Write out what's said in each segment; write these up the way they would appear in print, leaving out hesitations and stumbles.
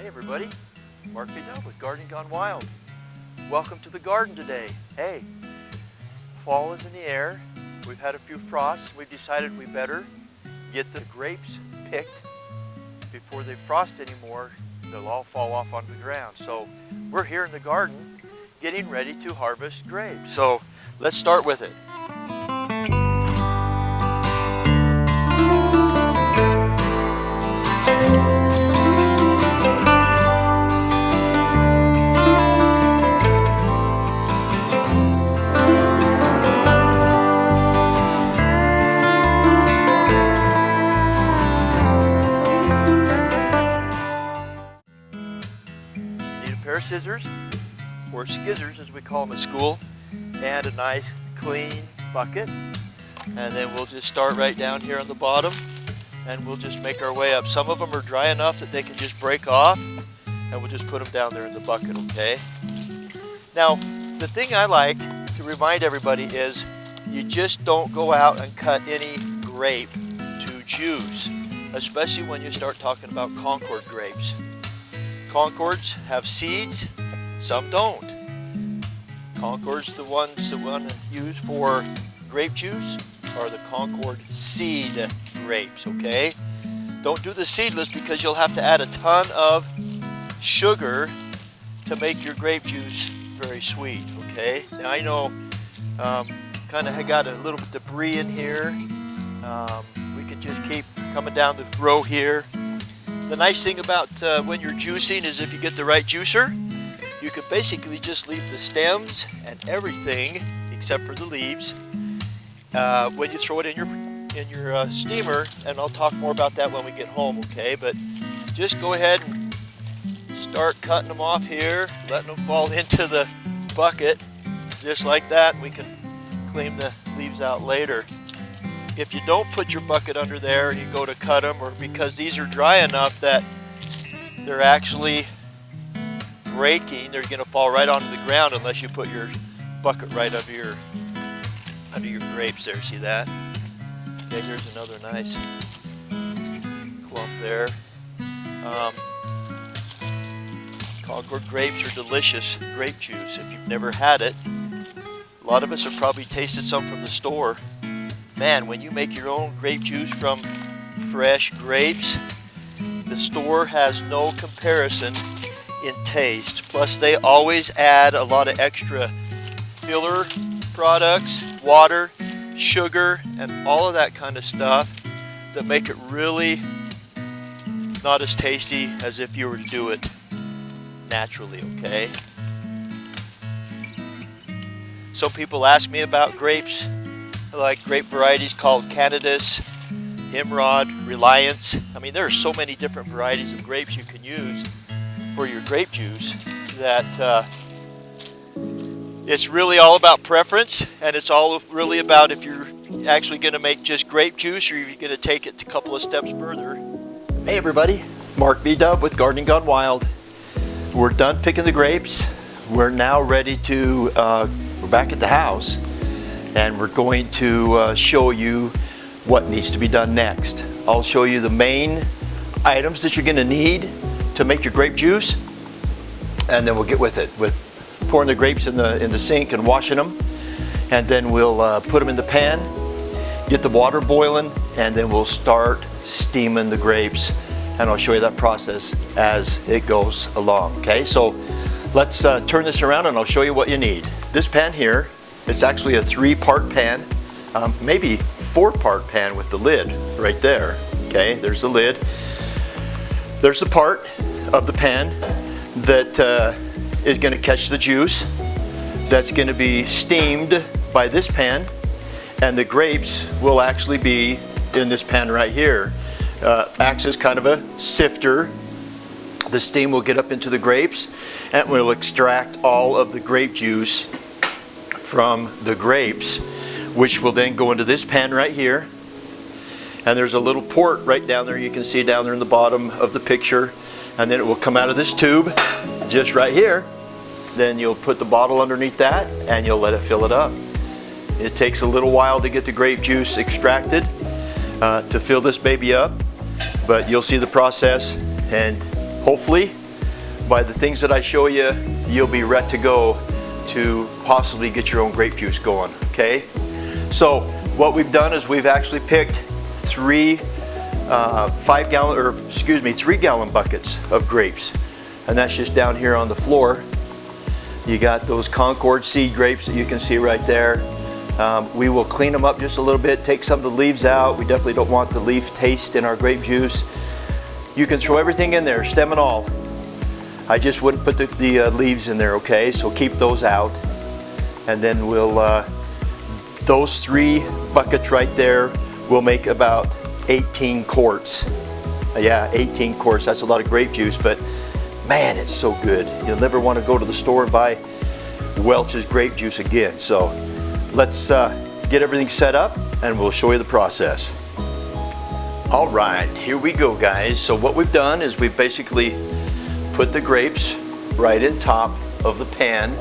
Hey everybody, Mark Videography with Gardening Gone Wild. Welcome to the garden today. Hey, fall is in the air. We've had a few frosts. We've decided we better get the grapes picked before they frost anymore. They'll all fall off onto the ground. So we're here in the garden getting ready to harvest grapes. So let's start with it. Pair of scissors, or skizzers as we call them at school, and a nice clean bucket. And then we'll just start right down here on the bottom and we'll just make our way up. Some of them are dry enough that they can just break off, and we'll just put them down there in the bucket, okay? Now, the thing I like to remind everybody is you just don't go out and cut any grape to juice, especially when you start talking about Concord grapes. Concords have seeds, some don't. Concords, the ones that want to use for grape juice, are the Concord seed grapes, okay? Don't do the seedless because you'll have to add a ton of sugar to make your grape juice very sweet, okay? Now I know kind of got a little bit of debris in here. We can just keep coming down the row here. The nice thing about when you're juicing is if you get the right juicer, you can basically just leave the stems and everything except for the leaves when you throw it in your steamer, and I'll talk more about that when we get home, okay? But just go ahead and start cutting them off here, letting them fall into the bucket just like that, and we can clean the leaves out later. If you don't put your bucket under there and you go to cut them, or because these are dry enough that they're actually breaking, they're going to fall right onto the ground unless you put your bucket right under your grapes there. See that? Okay, here's another nice clump there. Concord grapes are delicious grape juice. If you've never had it, a lot of us have probably tasted some from the store. Man, when you make your own grape juice from fresh grapes, the store has no comparison in taste. Plus, they always add a lot of extra filler products, water, sugar, and all of that kind of stuff that make it really not as tasty as if you were to do it naturally, okay? Some people ask me about grapes. I like grape varieties called Canadas, Himrod, Reliance. I mean, there are so many different varieties of grapes you can use for your grape juice that it's really all about preference, and it's all really about if you're actually going to make just grape juice or if you're going to take it a couple of steps further. Hey everybody, Mark B. Dub with Gardening Gone Wild. We're done picking the grapes. We're now ready to, we're back at the house. And we're going to show you what needs to be done next. I'll show you the main items that you're going to need to make your grape juice, and then we'll get with it with pouring the grapes in the sink and washing them, and then we'll put them in the pan, get the water boiling, and then we'll start steaming the grapes, and I'll show you that process as it goes along. Okay, so let's turn this around and I'll show you what you need. This pan here, it's actually a 3-part pan, maybe 4-part pan with the lid right there. Okay, there's the lid. There's the part of the pan that is going to catch the juice. That's going to be steamed by this pan, and the grapes will actually be in this pan right here. Acts as kind of a sifter. The steam will get up into the grapes and will extract all of the grape juice from the grapes, which will then go into this pan right here. And there's a little port right down there, you can see down there in the bottom of the picture, and then it will come out of this tube just right here. Then you'll put the bottle underneath that and you'll let it fill it up. It takes a little while to get the grape juice extracted to fill this baby up, but you'll see the process, and hopefully by the things that I show you, you'll be ready to go to possibly get your own grape juice going, okay? So what we've done is we've actually picked 3 gallon buckets of grapes, and that's just down here on the floor. You got those Concord seed grapes that you can see right there. We will clean them up just a little bit, take some of the leaves out. We definitely don't want the leaf taste in our grape juice. You can throw everything in there, stem and all. I just wouldn't put the leaves in there, okay? So keep those out. And then we'll, those 3 buckets right there will make about 18 quarts. Yeah, 18 quarts, that's a lot of grape juice, but man, it's so good. You'll never want to go to the store and buy Welch's grape juice again. So let's get everything set up and we'll show you the process. All right, here we go, guys. So what we've done is we've basically put the grapes right in top of the pan.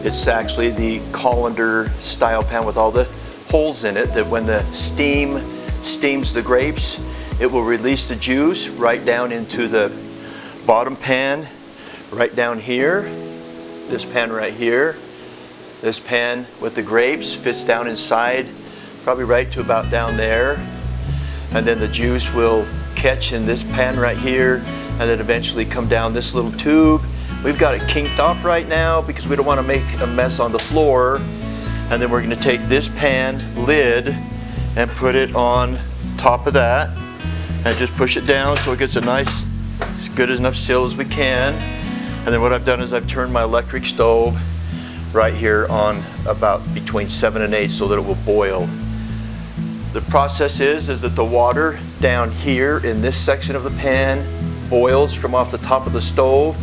It's actually the colander style pan with all the holes in it, that when the steam steams the grapes, it will release the juice right down into the bottom pan, right down here. This pan right here. This pan with the grapes fits down inside, probably right to about down there. And then the juice will catch in this pan right here, and then eventually come down this little tube. We've got it kinked off right now because we don't want to make a mess on the floor. And then we're going to take this pan lid and put it on top of that and just push it down so it gets a nice, as good enough seal as we can. And then what I've done is I've turned my electric stove right here on about between 7 and 8 so that it will boil. The process is that the water down here in this section of the pan boils from off the top of the stove,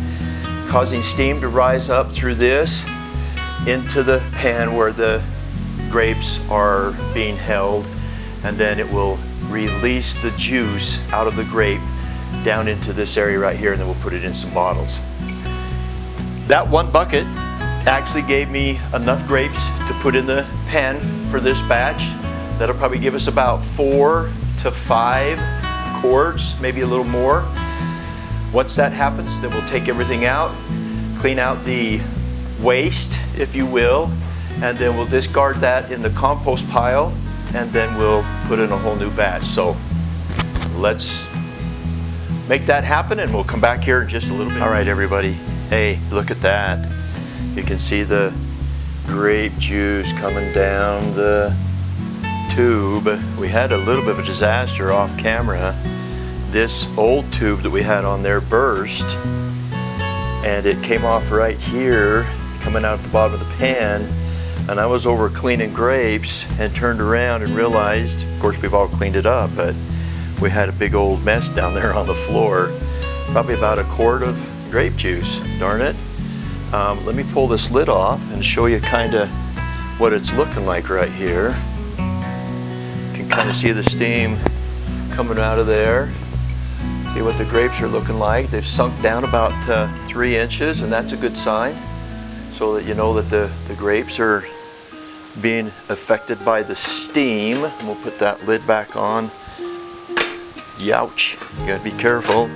causing steam to rise up through this into the pan where the grapes are being held, and then it will release the juice out of the grape down into this area right here, and then we'll put it in some bottles. That 1 bucket actually gave me enough grapes to put in the pan for this batch. That'll probably give us about 4 to 5 quarts, maybe a little more. Once that happens, then we'll take everything out, clean out the waste, if you will, and then we'll discard that in the compost pile, and then we'll put in a whole new batch. So let's make that happen, and we'll come back here in just a little bit. All right, everybody. Hey, look at that. You can see the grape juice coming down the tube. We had a little bit of a disaster off camera. This old tube that we had on there burst, and it came off right here, coming out at the bottom of the pan. And I was over cleaning grapes and turned around and realized, of course we've all cleaned it up, but we had a big old mess down there on the floor. Probably about a quart of grape juice, darn it. Let me pull this lid off and show you kind of what it's looking like right here. You can kind of see the steam coming out of there. See what the grapes are looking like. They've sunk down about 3 inches, and that's a good sign, so that you know that the grapes are being affected by the steam. And we'll put that lid back on. Youch, you gotta be careful.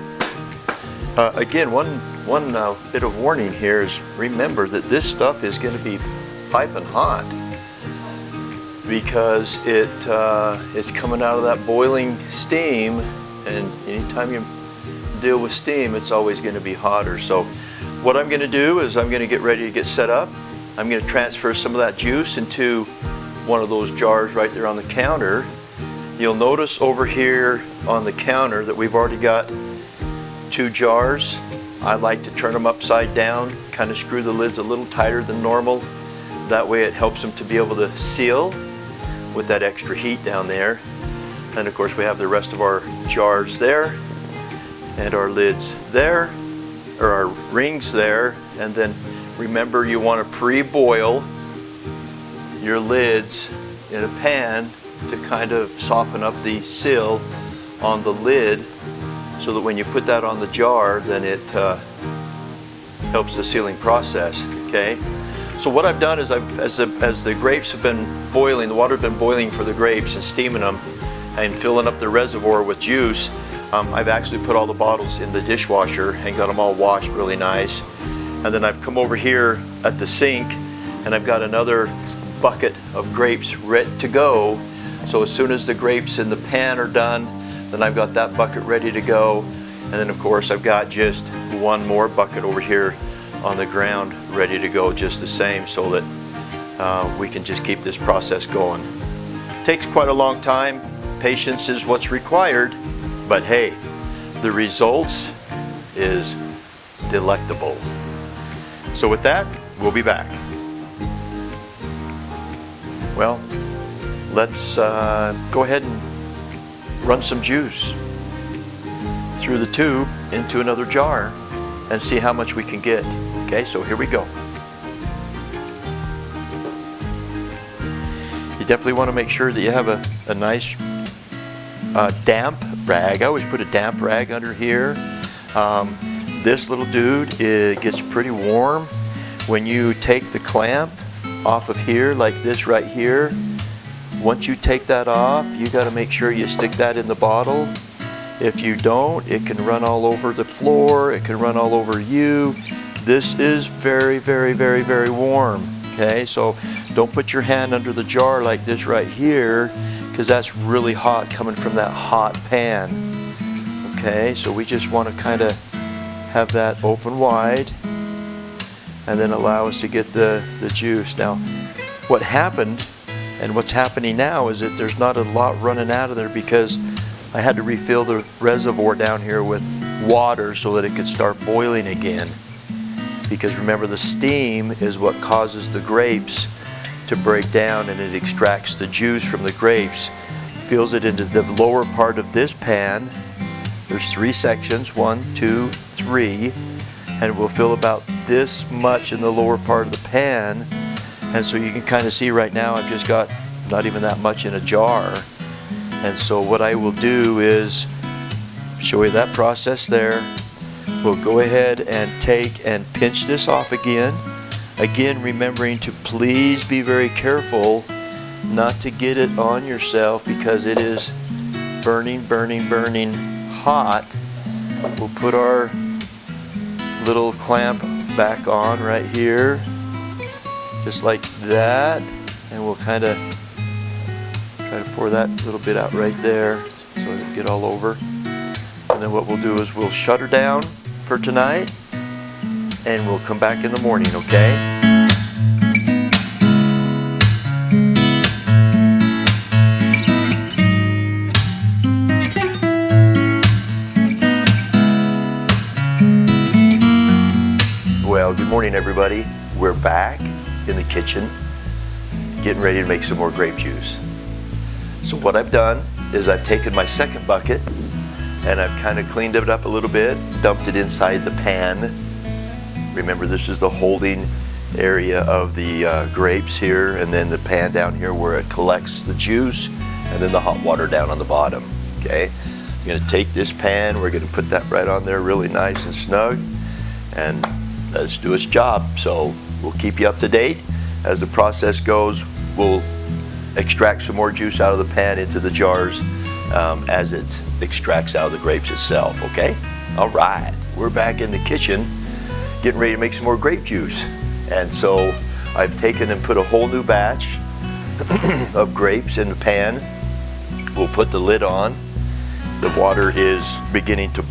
Again, one bit of warning here is remember that this stuff is going to be piping hot, because it's coming out of that boiling steam, and anytime you deal with steam, it's always going to be hotter. So what I'm going to do is I'm going to get ready to get set up. I'm going to transfer some of that juice into one of those jars right there on the counter. You'll notice over here on the counter that we've already got 2 jars. I like to turn them upside down, kind of screw the lids a little tighter than normal. That way it helps them to be able to seal with that extra heat down there. And of course we have the rest of our jars there, and our lids there, or our rings there. And then remember, you want to pre-boil your lids in a pan to kind of soften up the seal on the lid, so that when you put that on the jar, then it helps the sealing process, okay? So what I've done is as the grapes have been boiling, the water's been boiling for the grapes and steaming them and filling up the reservoir with juice, I've actually put all the bottles in the dishwasher and got them all washed really nice. And then I've come over here at the sink and I've got another bucket of grapes ready to go. So as soon as the grapes in the pan are done, then I've got that bucket ready to go. And then of course I've got just one more bucket over here on the ground ready to go just the same, so that we can just keep this process going. It takes quite a long time. Patience is what's required, but hey, the results is delectable. So with that, we'll be back. Well, let's go ahead and run some juice through the tube into another jar and see how much we can get. Okay, so here we go. You definitely want to make sure that you have a nice damp rag. I always put a damp rag under here. This little dude, it gets pretty warm. When you take the clamp off of here, like this right here, once you take that off, you got to make sure you stick that in the bottle. If you don't, it can run all over the floor, it can run all over you. This is very, very, very, very warm. Okay, so don't put your hand under the jar like this right here, because that's really hot coming from that hot pan. Okay, so we just want to kind of have that open wide and then allow us to get the juice. Now, what happened and what's happening now is that there's not a lot running out of there because I had to refill the reservoir down here with water so that it could start boiling again. Because remember, the steam is what causes the grapes to break down, and it extracts the juice from the grapes, fills it into the lower part of this pan. There's 3 sections, 1, 2, 3, and we'll fill about this much in the lower part of the pan. And so you can kind of see right now I've just got not even that much in a jar. And so what I will do is show you that process there. We'll go ahead and take and pinch this off again. Again, remembering to please be very careful not to get it on yourself because it is burning, burning, burning hot. We'll put our little clamp back on right here, just like that, and we'll kind of try to pour that little bit out right there so it'll get all over. And then what we'll do is we'll shut her down for tonight and we'll come back in the morning, okay? Well, good morning everybody. We're back in the kitchen getting ready to make some more grape juice. So what I've done is I've taken my second bucket and I've kind of cleaned it up a little bit, dumped it inside the pan. Remember, this is the holding area of the grapes here, and then the pan down here where it collects the juice, and then the hot water down on the bottom. Okay, I'm going to take this pan, we're going to put that right on there really nice and snug, and let's do its job. So we'll keep you up to date as the process goes. We'll extract some more juice out of the pan into the jars as it extracts out of the grapes itself. Okay, all right, we're back in the kitchen getting ready to make some more grape juice. And so I've taken and put a whole new batch of grapes in the pan. We'll put the lid on. The water is beginning to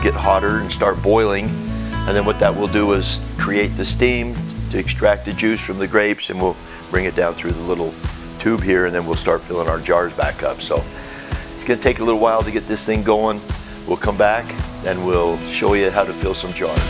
get hotter and start boiling, and then what that will do is create the steam to extract the juice from the grapes, and we'll bring it down through the little tube here, and then we'll start filling our jars back up. So it's going to take a little while to get this thing going. We'll come back and we'll show you how to fill some jars.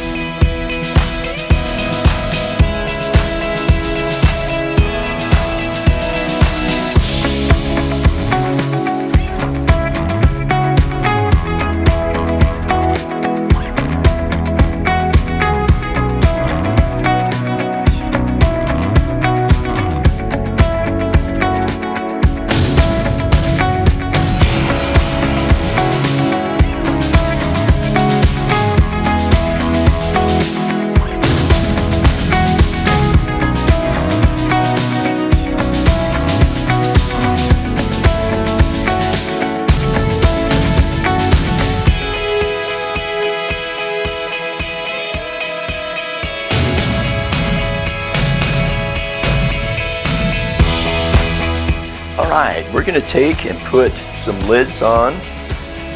right, we're going to take and put some lids on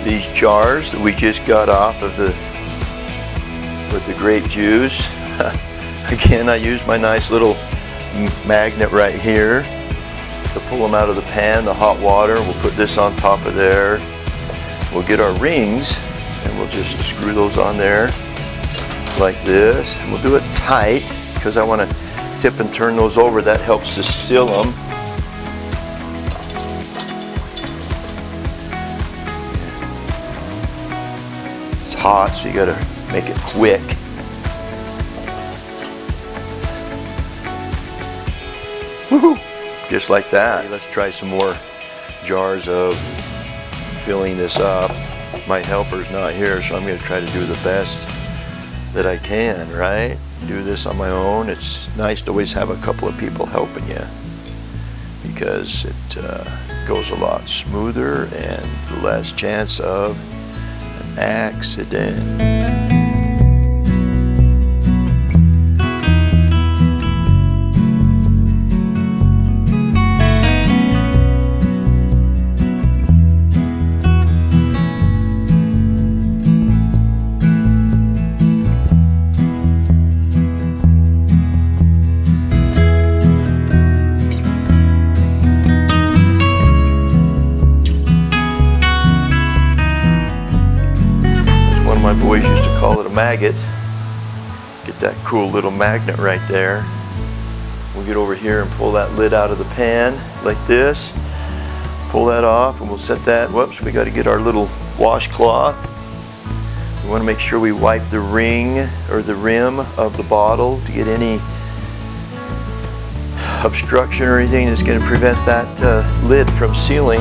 these jars that we just got off of with the grape juice. Again, I use my nice little magnet right here to pull them out of the pan, the hot water. We'll put this on top of there. We'll get our rings and we'll just screw those on there like this. And we'll do it tight because I want to tip and turn those over. That helps to seal them. It's hot, so you got to make it quick. Woohoo! Just like that. Let's try some more jars of filling this up. My helper's not here, so I'm going to try to do the best that I can, right? Do this on my own. It's nice to always have a couple of people helping you because it goes a lot smoother and less chance of an accident. My boys used to call it a maggot. Get that cool little magnet right there. We'll get over here and pull that lid out of the pan like this. Pull that off and we'll set that. Whoops, we got to get our little washcloth. We want to make sure we wipe the ring or the rim of the bottle to get any obstruction or anything that's going to prevent that lid from sealing.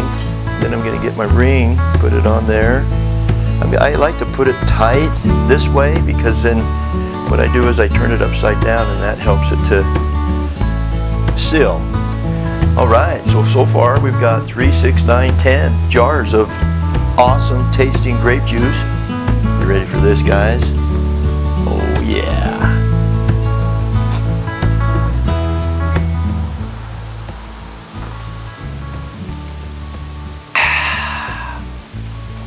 Then I'm going to get my ring, put it on there. I like to put it tight this way because then what I do is I turn it upside down and that helps it to seal. Alright, so far we've got 3, 6, 9, 10 jars of awesome tasting grape juice. You ready for this, guys? Oh yeah.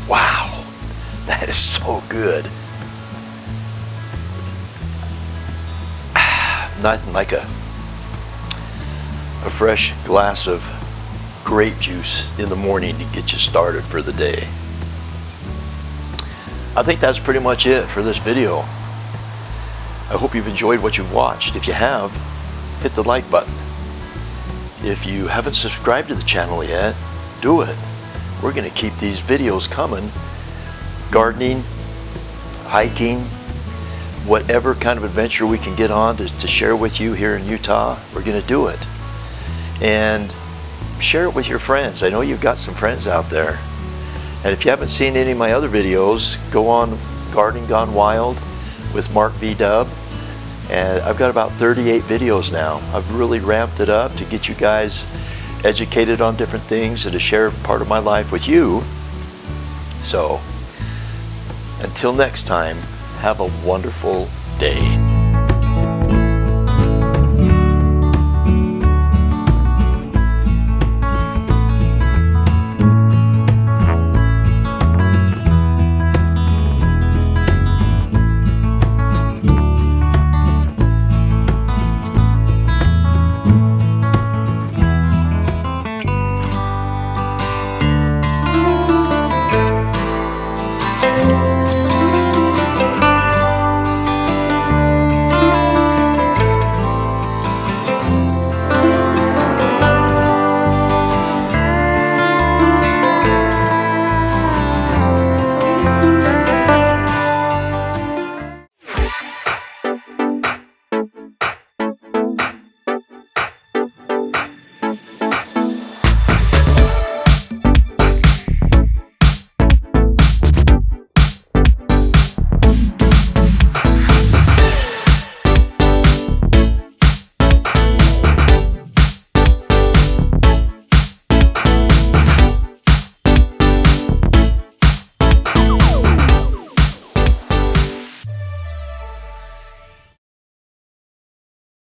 Wow. That is so good. Nothing like a fresh glass of grape juice in the morning to get you started for the day. I think that's pretty much it for this video. I hope you've enjoyed what you've watched. If you have, hit the like button. If you haven't subscribed to the channel yet, do it. We're going to keep these videos coming. Gardening, hiking, whatever kind of adventure we can get on to share with you here in Utah, we're going to do it. And share it with your friends. I know you've got some friends out there. And if you haven't seen any of my other videos, go on Gardening Gone Wild with Mark V. Dub. And I've got about 38 videos now. I've really ramped it up to get you guys educated on different things and to share part of my life with you. So, until next time, have a wonderful day.